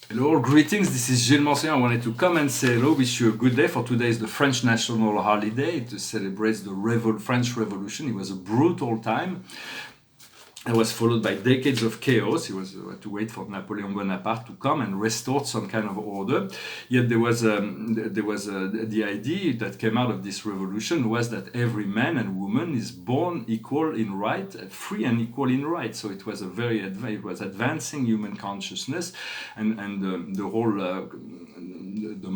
Hello, greetings. This is Gilles Mansion. I wanted to come and say hello, wish you a good day. For today is the French national holiday to celebrate the French Revolution. It was a brutal time. It was followed by decades of chaos. He was to wait for Napoleon Bonaparte to come and restore some kind of order. Yet the idea that came out of this revolution was that every man and woman is born equal in right, free and equal in right. So it was it was advancing human consciousness, and the whole the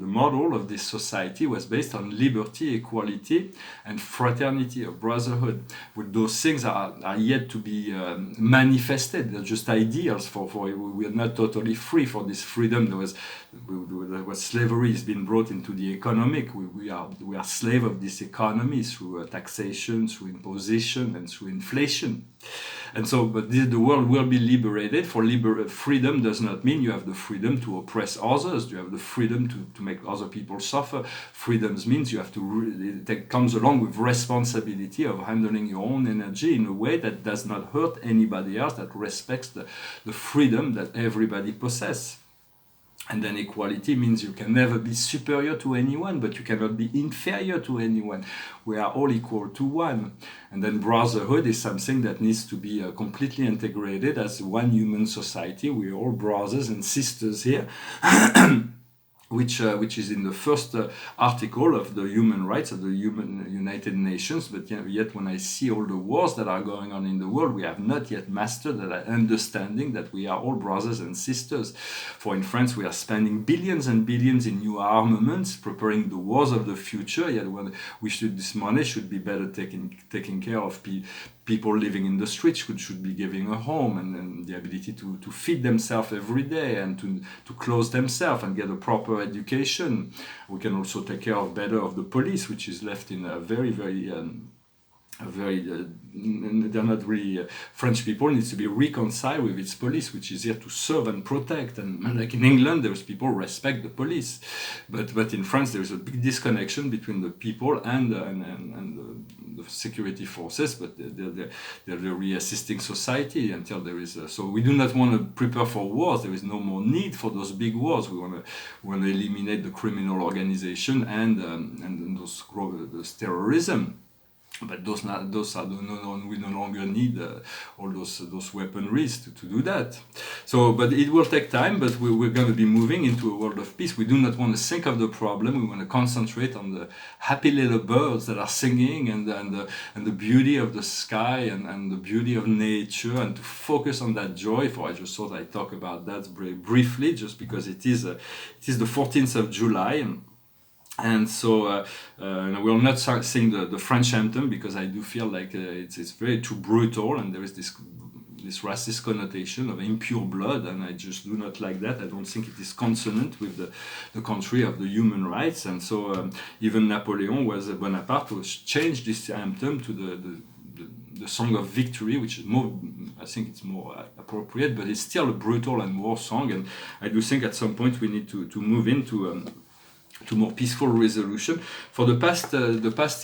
model of this society was based on liberty, equality, and fraternity, of brotherhood. With those things are yet to be manifested. They're just ideals. We are not totally free. For this freedom, there was slavery has been brought into the economic. We are slave of this economy through taxation, through imposition, and through inflation. And so, but the world will be liberated. Freedom does not mean you have the freedom to oppress others. You have the freedom to make other people suffer. Freedom means you have to. It comes along with responsibility of handling your own energy in a way that does not hurt anybody else, that respects the freedom that everybody possesses. And then equality means you can never be superior to anyone, but you cannot be inferior to anyone. We are all equal to one. And then brotherhood is something that needs to be completely integrated as one human society. We are all brothers and sisters here. Which is in the first article of the human rights of the United Nations. But yet when I see all the wars that are going on in the world, we have not yet mastered that understanding that we are all brothers and sisters. For in France, we are spending billions and billions in new armaments, preparing the wars of the future. Yet when this money should be better taking care of people living in the streets, who should be giving a home and the ability to feed themselves every day and to clothe themselves and get a proper education. We can also take care better of the police, which is left in a very they're not really French people needs to be reconciled with its police, which is here to serve and protect. And like in England, there's people respect the police, but in France there is a big disconnection between the people and the security forces. But they're really assisting society until there is. So we do not want to prepare for wars. There is no more need for those big wars. We want to eliminate the criminal organization and those terrorism. But we no longer need all those weaponries to do that. So, but it will take time. But we're going to be moving into a world of peace. We do not want to think of the problem. We want to concentrate on the happy little birds that are singing and the beauty of the sky and the beauty of nature, and to focus on that joy. For I just thought I'd talk about that briefly, just because it is the 14th of July. And so I will not sing the French anthem, because I do feel like it's very too brutal, and there is this racist connotation of impure blood, and I just do not like that. I don't think it is consonant with the country of the human rights. And so even Bonaparte was changed this anthem to the Song of Victory, which is more, I think it's more appropriate, but it's still a brutal and war song. And I do think at some point we need to move into to more peaceful resolution. For the past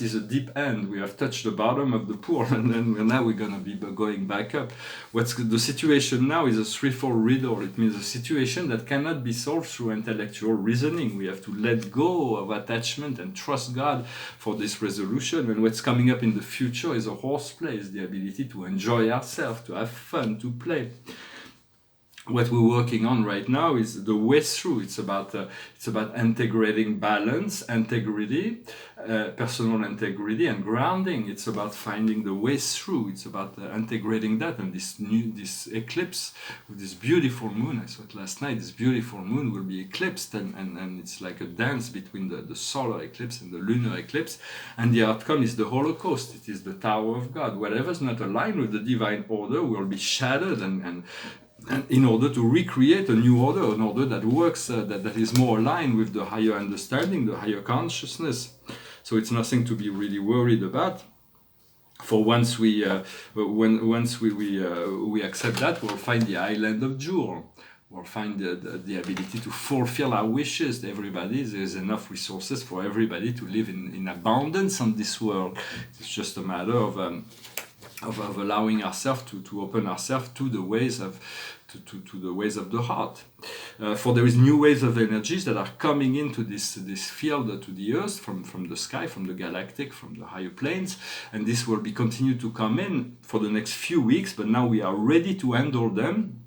is a deep end. We have touched the bottom of the pool, and then now we're going to be going back up. The situation now is a threefold riddle. It means a situation that cannot be solved through intellectual reasoning. We have to let go of attachment and trust God for this resolution. And what's coming up in the future is a horseplay, is the ability to enjoy ourselves, to have fun, to play. What we're working on right now is the way through. It's about integrating balance, integrity, personal integrity, and grounding. It's about finding the way through. It's about integrating that. And this eclipse with this beautiful moon, I saw it last night. This beautiful moon will be eclipsed, and it's like a dance between the solar eclipse and the lunar eclipse. And the outcome is the Holocaust. It is the Tower of God. Whatever's not aligned with the divine order will be shattered and in order to recreate a new order, an order that works, that is more aligned with the higher understanding, the higher consciousness. So it's nothing to be really worried about. For once we accept that, we'll find the island of jewel. We'll find the ability to fulfill our wishes. There's enough resources for everybody to live in abundance on this world. It's just a matter of allowing ourselves to open ourselves to the ways to the ways of the heart. For there is new waves of energies that are coming into this field to the earth from the sky, from the galactic, from the higher planes, and this will be continue to come in for the next few weeks, but now we are ready to handle them.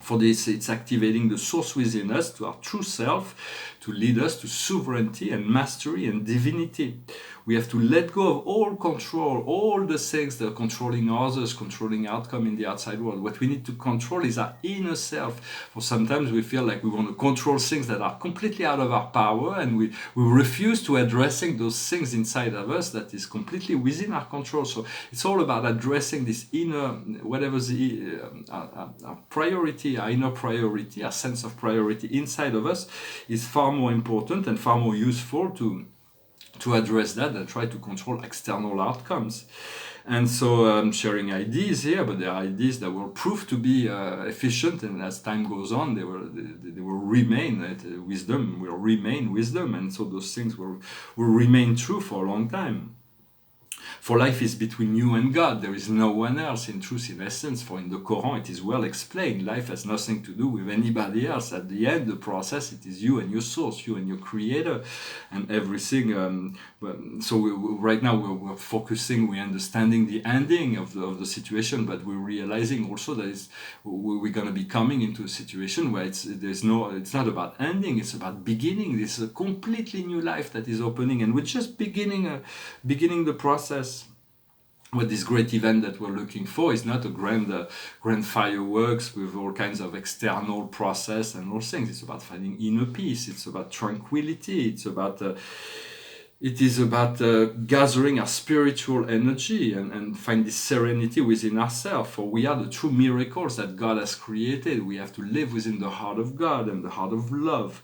For this, it's activating the source within us to our true self, to lead us to sovereignty and mastery and divinity. We have to let go of all control, all the things that are controlling others, controlling outcome in the outside world. What we need to control is our inner self. For sometimes we feel like we want to control things that are completely out of our power, and we refuse to addressing those things inside of us that is completely within our control. So it's all about addressing this inner, whatever the our priority, our inner priority, our sense of priority inside of us is far more important and far more useful to address that and try to control external outcomes. And so I'm sharing ideas here, but they are ideas that will prove to be efficient, and as time goes on, they will remain. Wisdom will remain wisdom, and so those things will remain true for a long time. For life is between you and God. There is no one else in truth, in essence. For in the Quran, it is well explained. Life has nothing to do with anybody else. At the end, the process, it is you and your source, you and your creator, and everything. So right now we're focusing, we're understanding the ending of the situation, but we're realizing also that we're going to be coming into a situation where it's not about ending, it's about beginning. This is a completely new life that is opening, and we're just beginning the process. What this great event that we're looking for is not a grand fireworks with all kinds of external process and all things. It's about finding inner peace. It's about tranquility. It is about gathering our spiritual energy and find this serenity within ourselves. For we are the true miracles that God has created. We have to live within the heart of God and the heart of love,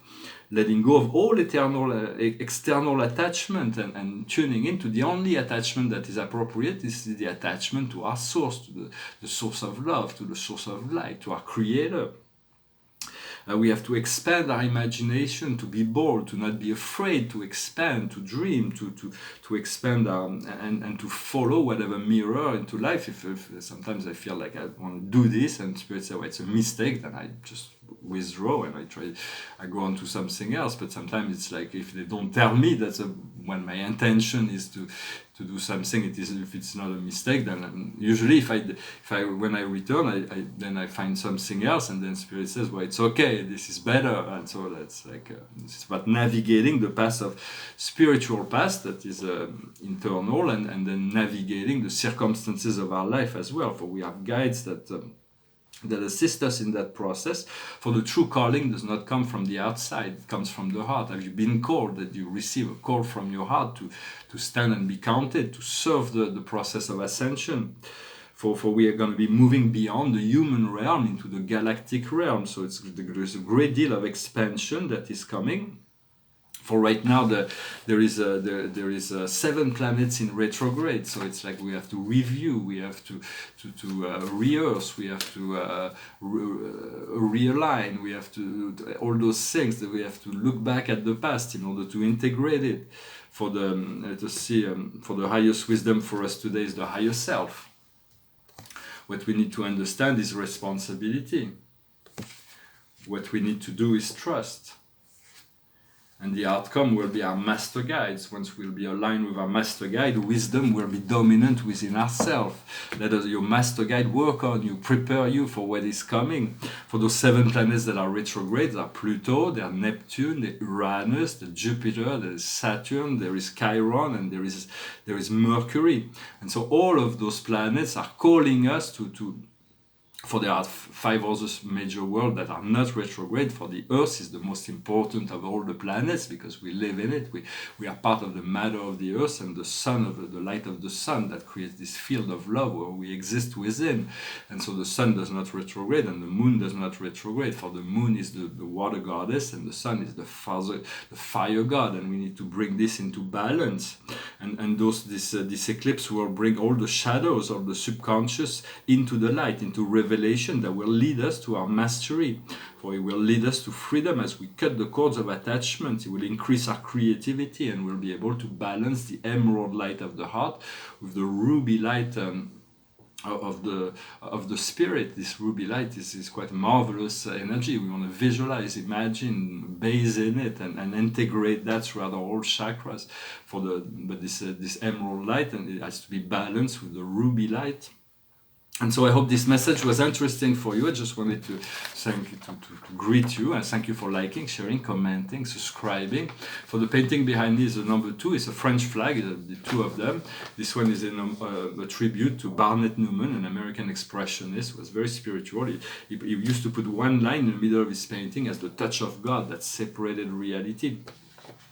letting go of all external attachment and tuning into the only attachment that is appropriate. This is the attachment to our source, to the source of love, to the source of light, to our creator. We have to expand our imagination, to be bold, to not be afraid, to expand, to dream, to expand and to follow whatever mirror into life. If sometimes I feel like I want to do this and Spirit says, well, it's a mistake, then I just withdraw and I go on to something else. But sometimes it's like if they don't tell me that's when my intention is to do something, if it's not a mistake, then usually when I return, then I find something else, and then Spirit says, well, it's okay, this is better. And so that's like it's about navigating the path of spiritual path that is internal, and then navigating the circumstances of our life as well. For we have guides that assist us in that process. For the true calling does not come from the outside, it comes from the heart. Have you been called? That you receive a call from your heart to stand and be counted, to serve the process of ascension. For we are going to be moving beyond the human realm into the galactic realm. So there's a great deal of expansion that is coming. For right now, there is 7 planets in retrograde, so it's like we have to review, we have to rehearse, we have to realign, we have to all those things that we have to look back at the past in order to integrate it. For the highest wisdom for us today is the higher self. What we need to understand is responsibility. What we need to do is trust. And the outcome will be our master guides. Once we'll be aligned with our master guide, wisdom will be dominant within ourselves. Let your master guide work on you, prepare you for what is coming. For those 7 planets that are retrograde, there are Pluto, there are Neptune, there Uranus, there Jupiter, there is Saturn, there is Chiron, and there is Mercury. And so all of those planets are calling us for there are 5 other major worlds that are not retrograde. For the Earth is the most important of all the planets because we live in it. We are part of the matter of the Earth and the sun, of the light of the sun that creates this field of love where we exist within. And so the sun does not retrograde and the moon does not retrograde. For the moon is the water goddess and the sun is the fire god. And we need to bring this into balance. And this eclipse will bring all the shadows of the subconscious into the light, into revelation that will lead us to our mastery. For it will lead us to freedom as we cut the cords of attachment. It will increase our creativity and we'll be able to balance the emerald light of the heart with the ruby light of the spirit. This ruby light is quite marvelous energy. We want to visualize, imagine, bathe in it, and integrate that throughout our whole chakras. But this emerald light, and it has to be balanced with the ruby light. And so I hope this message was interesting for you. I just wanted to greet you and thank you for liking, sharing, commenting, subscribing. For the painting behind me is the number 2. It's a French flag, the 2 of them. This one is a tribute to Barnett Newman, an American expressionist who was very spiritual. He used to put one line in the middle of his painting as the touch of God that separated reality.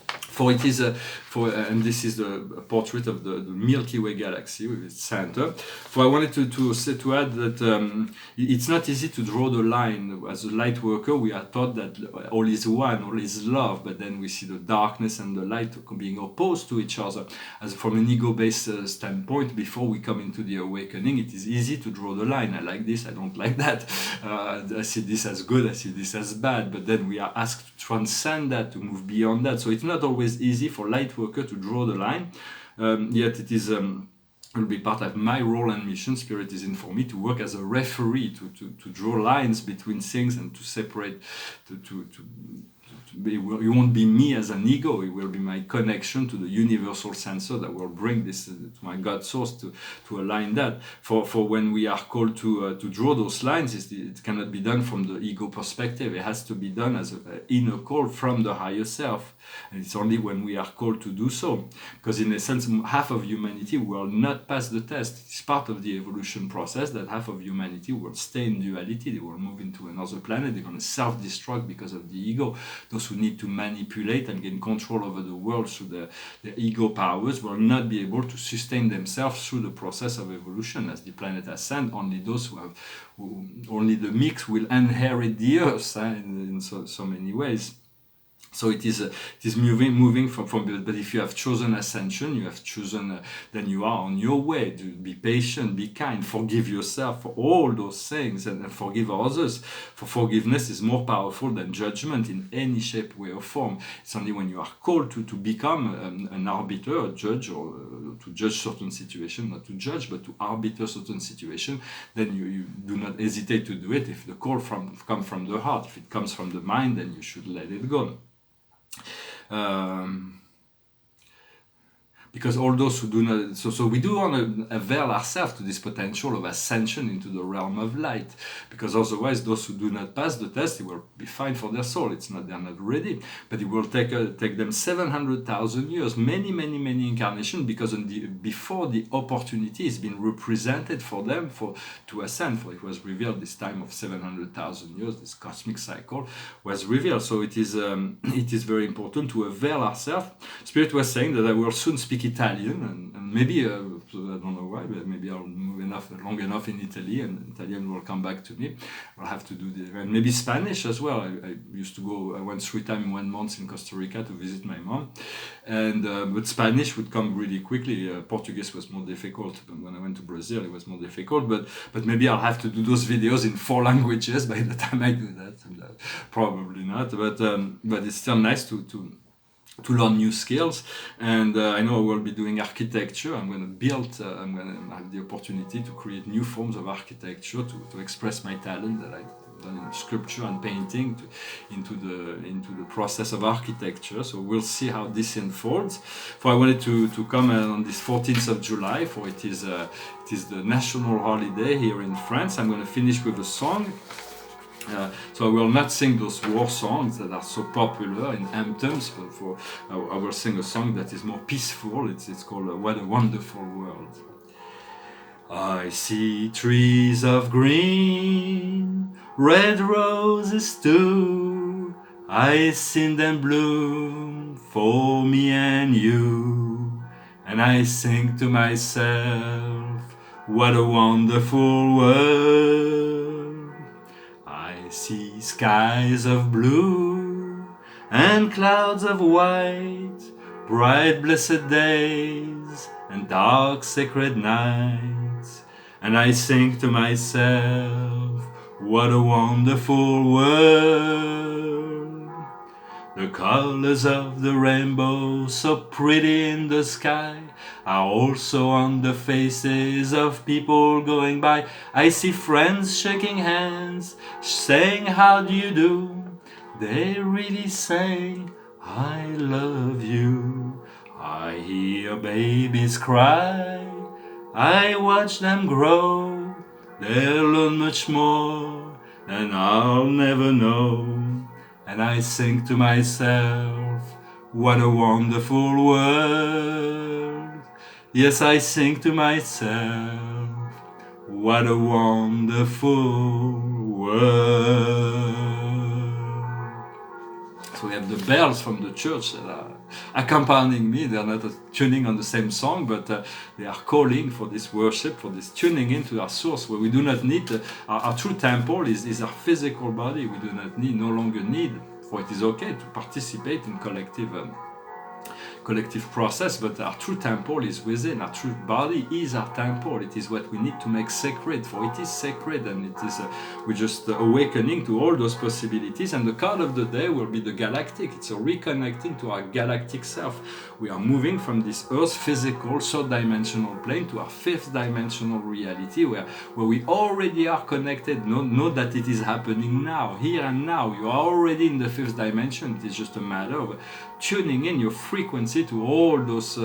For it is and this is the portrait of the Milky Way galaxy with its center. For I wanted to add that it's not easy to draw the line. As a light worker, we are taught that all is one, all is love, but then we see the darkness and the light being opposed to each other. As from an ego-based standpoint, before we come into the awakening, it is easy to draw the line. I like this, I don't like that. I see this as good, I see this as bad. But then we are asked to transcend that, to move beyond that. So it's not always easy for light worker to draw the line, yet it is will be part of my role and mission. Spirit is in for me to work as a referee, to draw lines between things and to separate, it won't be me as an ego, it will be my connection to the universal sensor that will bring this to my God source to align that. For when we are called to draw those lines, it cannot be done from the ego perspective. It has to be done as an inner call from the higher self. And it's only when we are called to do so. Because in a sense, half of humanity will not pass the test. It's part of the evolution process that half of humanity will stay in duality. They will move into another planet. They're going to self-destruct because of the ego. Those who need to manipulate and gain control over the world through their ego powers will not be able to sustain themselves through the process of evolution. As the planet ascends, only those only the meek will inherit the earth in so many ways. So it is moving from, but if you have chosen ascension, you have chosen, then you are on your way. To be patient, be kind, forgive yourself for all those things, and forgive others. For forgiveness is more powerful than judgment in any shape, way, or form. It's only when you are called to become an arbiter, a judge, or to judge certain situation, not to judge, but to arbiter certain situation, then you do not hesitate to do it. If the call comes from the heart, if it comes from the mind, then you should let it go. Because all those who do not, so we do want to avail ourselves to this potential of ascension into the realm of light, because otherwise those who do not pass the test, it will be fine for their soul. They're not ready, but it will take them 700,000 years, many incarnations, because before the opportunity has been represented for them to ascend. For it was revealed this time of 700,000 years. This cosmic cycle was revealed. So it is very important to avail ourselves. Spirit was saying that I will soon speak Italian, and maybe I don't know why, but maybe I'll move long enough in Italy, and Italian will come back to me. I'll have to do and maybe Spanish as well. I went 3 times in 1 month in Costa Rica to visit my mom, and but Spanish would come really quickly. Portuguese was more difficult. But when I went to Brazil, it was more difficult. But maybe I'll have to do those videos in 4 languages by the time I do that. Probably not. But it's still nice to learn new skills, and I know I will be doing architecture. I'm going to have the opportunity to create new forms of architecture to express my talent that I've done in sculpture and painting into the process of architecture. So we'll see how this unfolds. For I wanted to come on this 14th of July, for it is the national holiday here in France. I'm going to finish with a song. So I will not sing those war songs that are so popular in anthems, but I will sing a song that is more peaceful. It's called What a Wonderful World. I see trees of green, red roses too. I see them bloom for me and you. And I sing to myself, what a wonderful world. I see skies of blue and clouds of white, bright blessed days and dark sacred nights. And I sing to myself, what a wonderful world. The colors of the rainbow so pretty in the sky are also on the faces of people going by. I see friends shaking hands, saying how do you do. They really say I love you. I hear babies cry, I watch them grow. They'll learn much more than I'll never know. And I think to myself, what a wonderful world. Yes, I think to myself, what a wonderful world. So we have the bells from the church that are accompanying me. They are not tuning on the same song, but they are calling for this worship, for this tuning into our source, where we do not need our true temple is our physical body. We do not no longer need, for it is okay to participate in collective process, but our true temple is within. Our true body is our temple. It is what we need to make sacred, for it is sacred, and it is we're just awakening to all those possibilities. And the card of the day will be the galactic. It's a reconnecting to our galactic self. We are moving from this earth physical third dimensional plane to our fifth dimensional reality, where we already are connected. Know that it is happening now, here and now. You are already in the fifth dimension. It is just a matter of tuning in your frequency to all those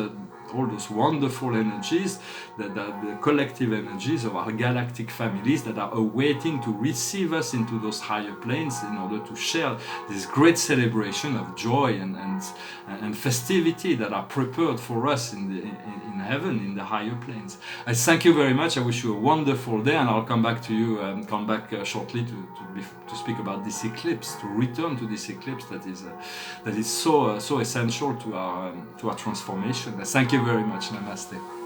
wonderful energies, the collective energies of our galactic families that are awaiting to receive us into those higher planes in order to share this great celebration of joy and festivity that are prepared for us in heaven, in the higher planes. I thank you very much. I wish you a wonderful day, and I'll come back to you shortly to speak about this eclipse, to return to this eclipse that is so essential to our transformation. Thank you very much. Namaste.